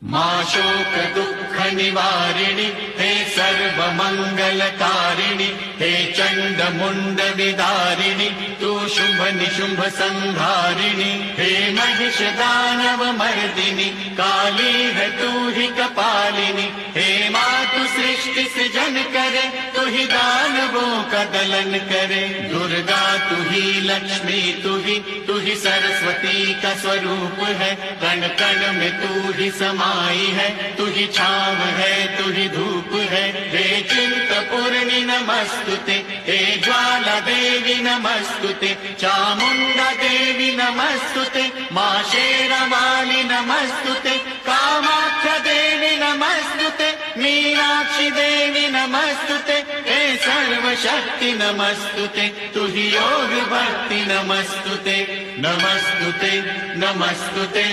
मा शोक दुःख निवारिणि हे सर्व मंगलकारिणि हे चंड मुंड विदारिणि तू शुंभ निशुंभ संहारिणि हे महिष दानव मर्दिनि काली है तू ही कपालिनी हे मातु सृष्टि सृजन करे तू ही दानवों का दलन करे दुर्गा तू ही लक्ष्मी तू ही सरस्वती का स्वरूप है कण कण में तू ही समाई है तू ही छाव है तू ही धूप है हे चिंतपूर्णि नमस्तुते हे ज्वाला देवी नमस्तुते चामुंडा देवी नमस्तुते मां शेरावाली नमस्तुते कामाख्या देवी नमस्तुते मीनाक्षी देवी नमस्तुते हे सर्वशक्ति नमस्तुते तू ही योग भक्ति नमस्तुते नमस्तुते नमस्तुते।